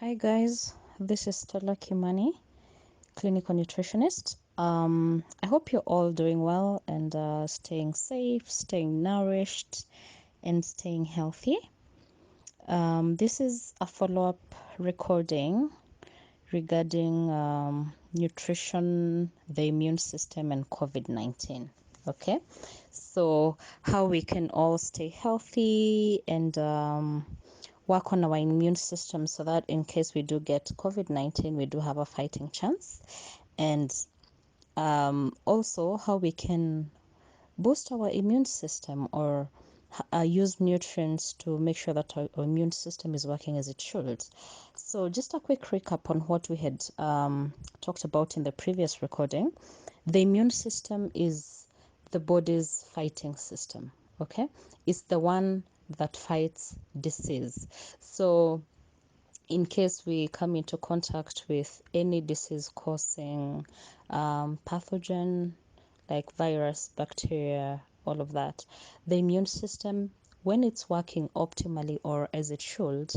Hi guys, this is Stella Kimani, clinical nutritionist. I hope you're all doing well and staying safe, staying nourished, and staying healthy. This is a follow-up recording regarding nutrition, the immune system, and COVID-19. Okay, so how we can all stay healthy and work on our immune system so that in case we do get COVID-19, we do have a fighting chance. And also how we can boost our immune system or use nutrients to make sure that our immune system is working as it should. So just a quick recap on what we had talked about in the previous recording. The immune system is the body's fighting system, okay? It's the one that fights disease. So in case we come into contact with any disease causing pathogen like virus, bacteria, all of that, the immune system, when it's working optimally or as it should,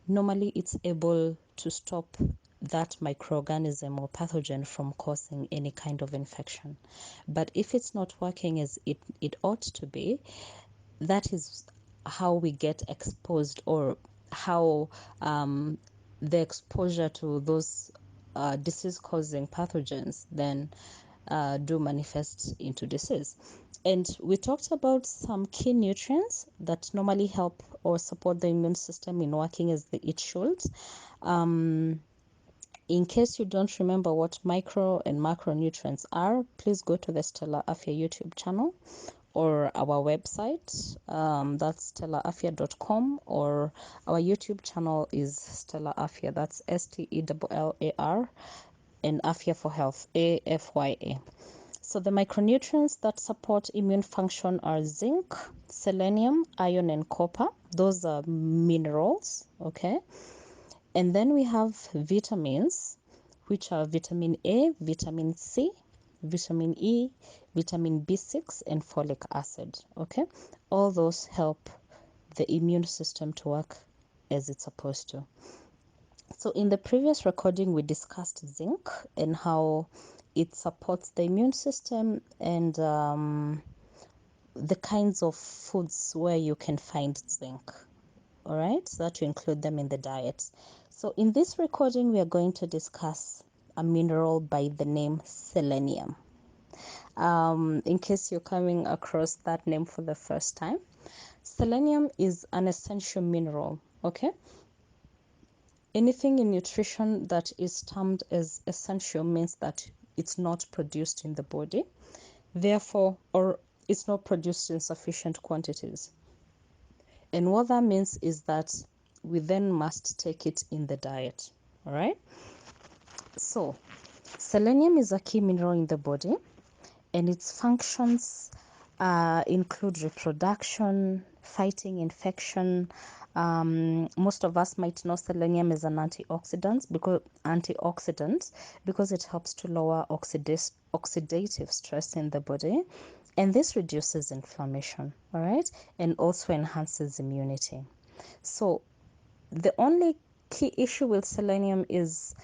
normally it's able to stop that microorganism or pathogen from causing any kind of infection. But if it's not working as it ought to be, that is how we get exposed, or how the exposure to those disease causing pathogens then do manifest into disease. And we talked about some key nutrients that normally help or support the immune system in working as it should. In case you don't remember what micro and macronutrients are, please go to the Stella Afia YouTube channel or our website, that's stellaafia.com, or our YouTube channel is Stella Afia, that's STELLAR, and Afia for Health, AFYA. So the micronutrients that support immune function are zinc, selenium, iron, and copper. Those are minerals, okay? And then we have vitamins, which are vitamin A, vitamin C, vitamin E, vitamin B6, and folic acid, okay? All those help the immune system to work as it's supposed to. So in the previous recording, we discussed zinc and how it supports the immune system, and the kinds of foods where you can find zinc. All right, so that you include them in the diet. So in this recording, we are going to discuss a mineral by the name selenium. In case you're coming across that name for the first time, selenium is an essential mineral, okay? Anything in nutrition that is termed as essential means that it's not produced in the body, therefore, or it's not produced in sufficient quantities. And what that means is that we then must take it in the diet, all right? So, selenium is a key mineral in the body, and its functions include reproduction, fighting infection. Most of us might know selenium is an antioxidant because it helps to lower oxidative stress in the body, and this reduces inflammation, all right, and also enhances immunity. So the only key issue with selenium is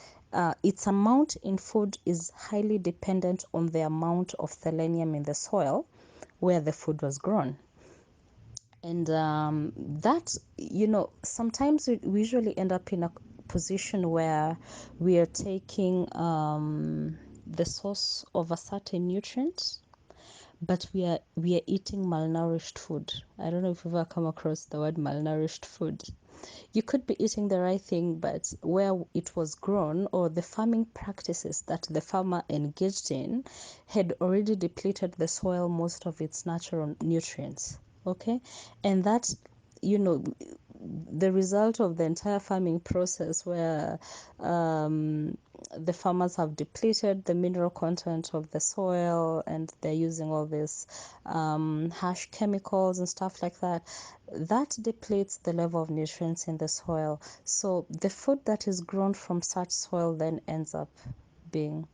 its amount in food is highly dependent on the amount of selenium in the soil where the food was grown. And that, sometimes we usually end up in a position where we are taking the source of a certain nutrient, but we are eating malnourished food. I don't know if you've ever come across the word malnourished food. You could be eating the right thing, but where it was grown or the farming practices that the farmer engaged in had already depleted the soil most of its natural nutrients, okay? And that, the result of the entire farming process where the farmers have depleted the mineral content of the soil, and they're using all these harsh chemicals and stuff like that, that depletes the level of nutrients in the soil. So the food that is grown from such soil then ends up being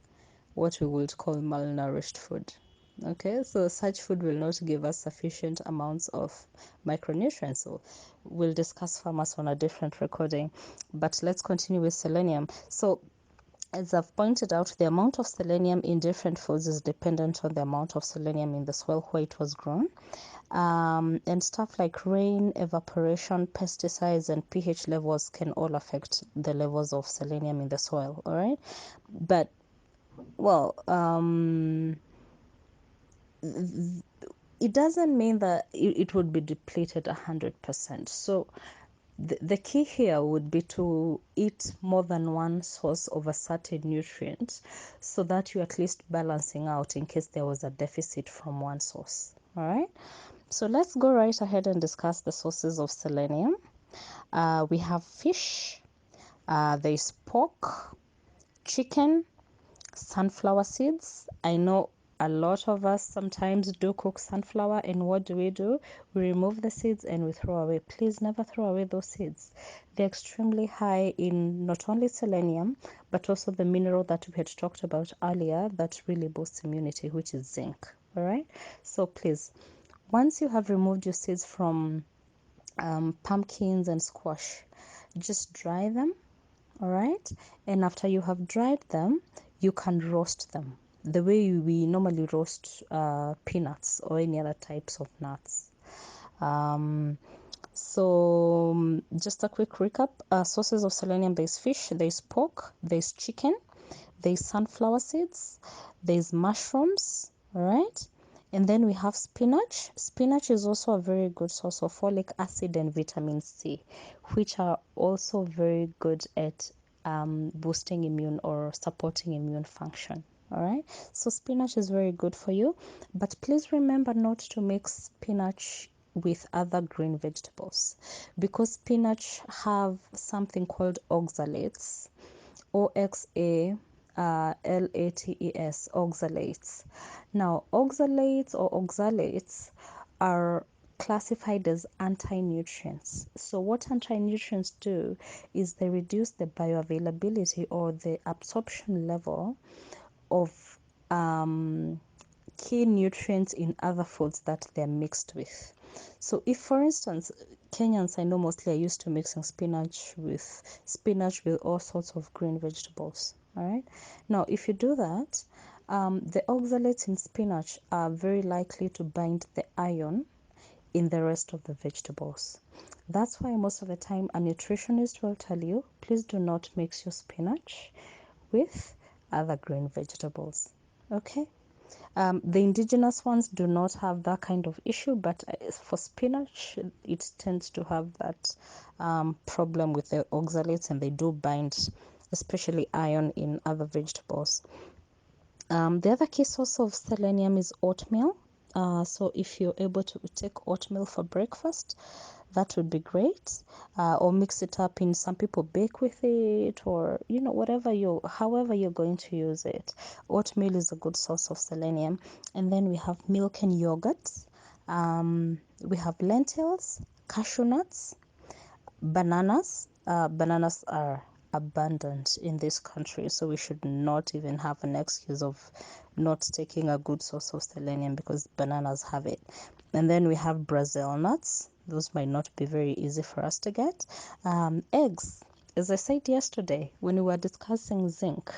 what we would call malnourished food. Okay, so such food will not give us sufficient amounts of micronutrients. So we'll discuss farmers on a different recording, but let's continue with selenium. So as I've pointed out, the amount of selenium in different foods is dependent on the amount of selenium in the soil where it was grown. And stuff like rain, evaporation, pesticides, and pH levels can all affect the levels of selenium in the soil, all right? But, well, it doesn't mean that it would be depleted 100%. So the key here would be to eat more than one source of a certain nutrient so that you're at least balancing out in case there was a deficit from one source. All right. So let's go right ahead and discuss the sources of selenium. We have fish, there's pork, chicken, sunflower seeds. I know a lot of us sometimes do cook sunflower, and what do? We remove the seeds and we throw away. Please never throw away those seeds. They're extremely high in not only selenium but also the mineral that we had talked about earlier that really boosts immunity, which is zinc. All right, so please, once you have removed your seeds from pumpkins and squash, just dry them. All right, and after you have dried them, you can roast them the way we normally roast peanuts or any other types of nuts. um, just a quick recap. Sources of selenium: there's fish, there's pork, there's chicken, there's sunflower seeds, there's mushrooms, all right? And then we have spinach. Spinach is also a very good source of folic acid and vitamin C, which are also very good at boosting immune or supporting immune function. All right, so spinach is very good for you, but please remember not to mix spinach with other green vegetables because spinach have something called oxalates. OXALATES, oxalates. Now, oxalates are classified as anti-nutrients. So what anti-nutrients do is they reduce the bioavailability or the absorption level of key nutrients in other foods that they're mixed with. So if, for instance, Kenyans I know mostly are used to mixing spinach with all sorts of green vegetables. All right. Now, if you do that, the oxalates in spinach are very likely to bind the iron in the rest of the vegetables. That's why most of the time a nutritionist will tell you, please do not mix your spinach with other green vegetables. Okay. The indigenous ones do not have that kind of issue, but for spinach, it tends to have that problem with the oxalates, and they do bind, especially iron, in other vegetables. The other key source of selenium is oatmeal. So if you're able to take oatmeal for breakfast, that would be great. Or mix it up in, some people bake with it, or however you're going to use it. Oatmeal is a good source of selenium. And then we have milk and yogurt. We have lentils, cashew nuts, bananas. Bananas are abundant in this country, so we should not even have an excuse of not taking a good source of selenium because bananas have it. And then we have Brazil nuts. Those might not be very easy for us to get. Eggs. As I said yesterday when we were discussing zinc,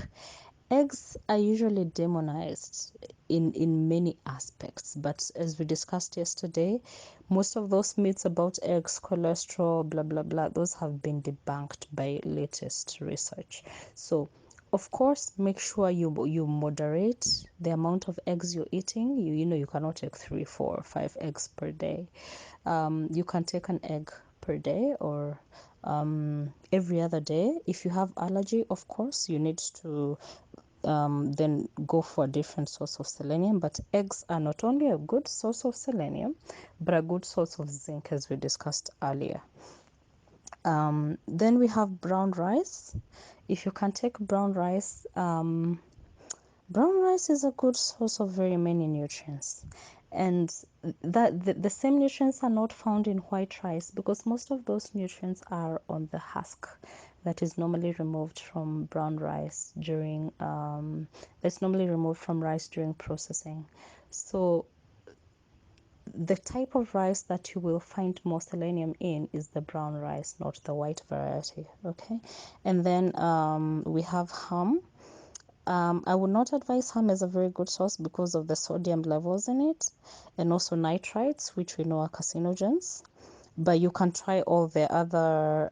eggs are usually demonized in many aspects, but as we discussed yesterday, most of those myths about eggs, cholesterol, blah blah blah, those have been debunked by latest research. So of course, make sure you moderate the amount of eggs you're eating. You cannot take 3, 4, 5 eggs per day. You can take an egg per day, or every other day. If you have allergy, of course, you need to then go for a different source of selenium. But eggs are not only a good source of selenium, but a good source of zinc, as we discussed earlier. Then we have brown rice. If you can take brown rice, brown rice is a good source of very many nutrients. And the same nutrients are not found in white rice because most of those nutrients are on the husk that is normally removed from brown rice that's normally removed from rice during processing. So the type of rice that you will find more selenium in is the brown rice, not the white variety. Okay, and then we have Hume. I would not advise Hume as a very good source because of the sodium levels in it, and also nitrites, which we know are carcinogens. But you can try all the other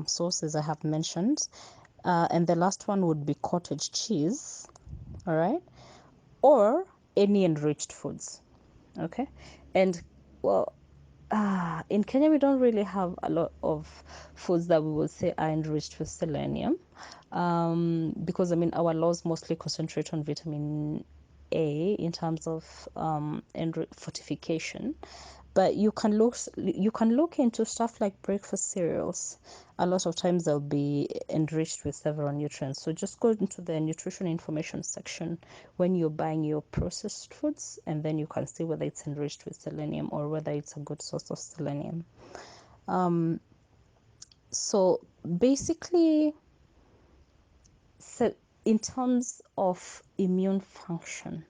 sources I have mentioned. And the last one would be cottage cheese, all right, or any enriched foods. Okay, and well, in Kenya, we don't really have a lot of foods that we would say are enriched with selenium, because I mean our laws mostly concentrate on vitamin A in terms of fortification. But you can look into stuff like breakfast cereals. A lot of times they'll be enriched with several nutrients. So just go into the nutrition information section when you're buying your processed foods, and then you can see whether it's enriched with selenium or whether it's a good source of selenium. So basically, so in terms of immune function,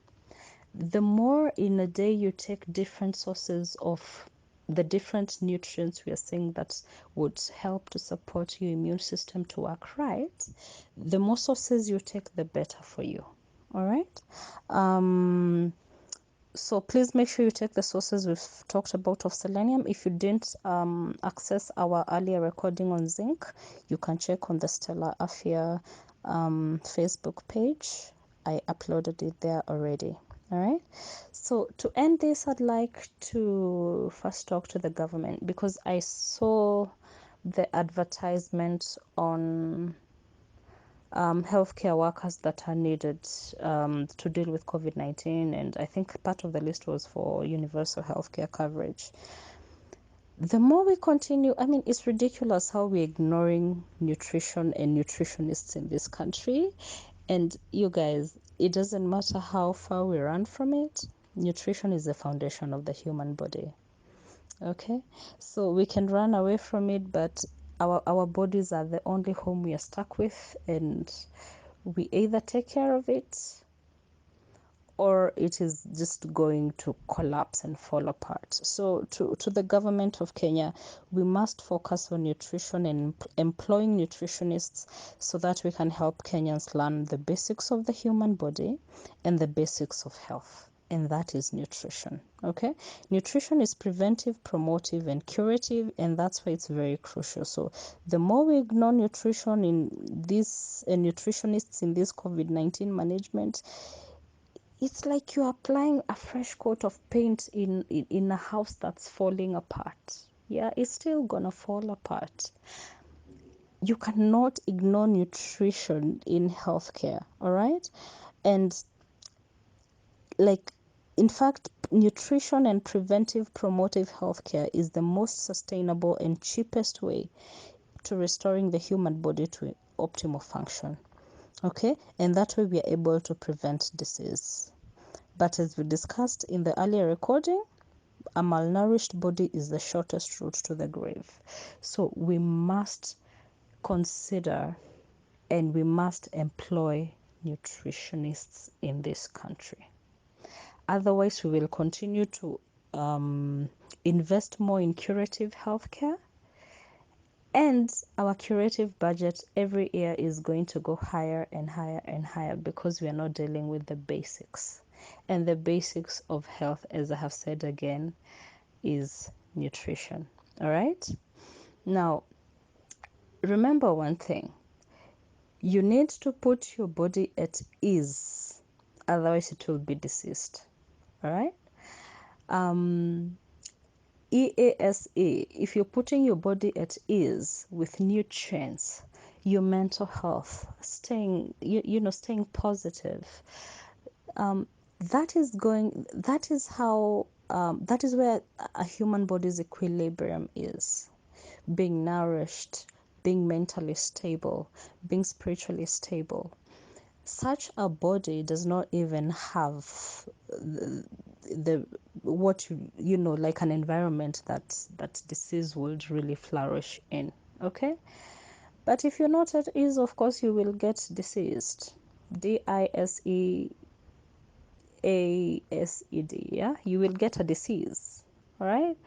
the more in a day you take different sources of the different nutrients we are saying that would help to support your immune system to work right, the more sources you take, the better for you. All right. So please make sure you take the sources we've talked about of selenium. If you didn't access our earlier recording on zinc, you can check on the Stella Afia Facebook page. I uploaded it there already. All right. So to end this, I'd like to first talk to the government because I saw the advertisement on healthcare workers that are needed to deal with COVID-19, and I think part of the list was for universal healthcare coverage. The more we continue, I mean, it's ridiculous how we're ignoring nutrition and nutritionists in this country. And you guys, it doesn't matter how far we run from it, nutrition is the foundation of the human body. Okay, so we can run away from it, but our bodies are the only home we are stuck with, and we either take care of it or it is just going to collapse and fall apart. So to the government of Kenya, we must focus on nutrition and employing nutritionists so that we can help Kenyans learn the basics of the human body and the basics of health. And that is nutrition. Okay, nutrition is preventive, promotive, and curative, and that's why it's very crucial. So the more we ignore nutrition in this and nutritionists in this COVID-19 management, it's like you're applying a fresh coat of paint in a house that's falling apart. Yeah, it's still gonna fall apart. You cannot ignore nutrition in healthcare, all right? And like, in fact, nutrition and preventive promotive healthcare is the most sustainable and cheapest way to restoring the human body to optimal function. Okay, and that way we are able to prevent disease. But as we discussed in the earlier recording, a malnourished body is the shortest route to the grave. So we must consider and we must employ nutritionists in this country. Otherwise, we will continue to invest more in curative healthcare, and our curative budget every year is going to go higher and higher and higher because we are not dealing with the basics. And the basics of health, as I have said again, is nutrition. All right? Now, remember one thing. You need to put your body at ease, otherwise it will be diseased. All right? EASE, if you're putting your body at ease with nutrients, your mental health, staying positive, that is where a human body's equilibrium is. Being nourished, being mentally stable, being spiritually stable. Such a body does not even have the what like an environment that disease would really flourish in. Okay, but if you're not at ease, of course you will get diseased. DISE Yeah, you will get a disease. All right.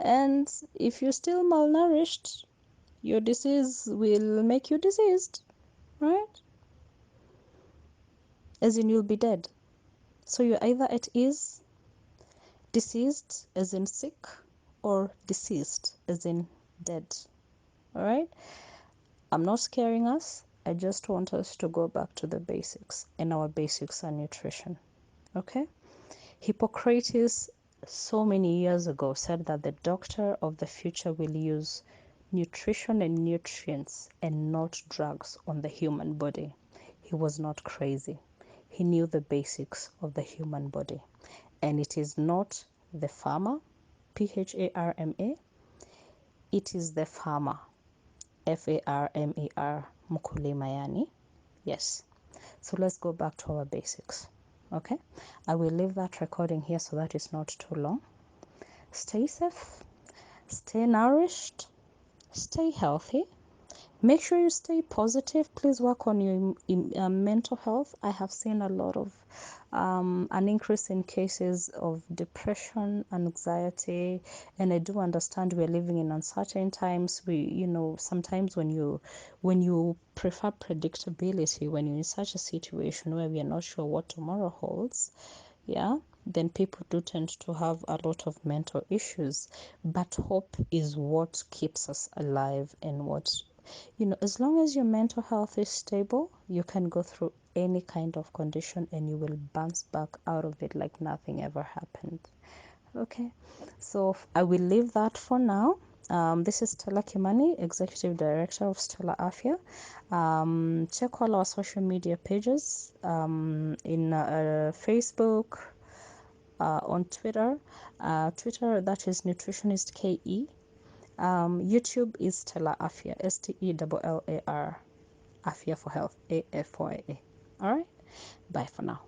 And if you're still malnourished, your disease will make you diseased, right? As in, you'll be dead. So you're either at ease, diseased, as in sick, or deceased, as in dead. All right? I'm not scaring us. I just want us to go back to the basics, and our basics are nutrition. Okay? Hippocrates, so many years ago, said that the doctor of the future will use nutrition and nutrients and not drugs on the human body. He was not crazy. He knew the basics of the human body. And it is not the farmer, PHARMA, it is the farmer, FARMER, mkulima yani. Yes. So let's go back to our basics. Okay, I will leave that recording here so that it's not too long. Stay safe, stay nourished, stay healthy. Make sure you stay positive. Please work on your mental health. I have seen a lot of an increase in cases of depression, anxiety, and I do understand we're living in uncertain times. Sometimes when you prefer predictability, when you're in such a situation where we are not sure what tomorrow holds, yeah, then people do tend to have a lot of mental issues. But hope is what keeps us alive, and as long as your mental health is stable, you can go through any kind of condition and you will bounce back out of it like nothing ever happened. Okay, so I will leave that for now. This is Stella Kimani, Executive Director of Stella Afya. Check all our social media pages in Facebook, on Twitter. Twitter, that is Nutritionist KE. YouTube is Stella Afya, STELLAR, Afya for Health, AFYA. All right, bye for now.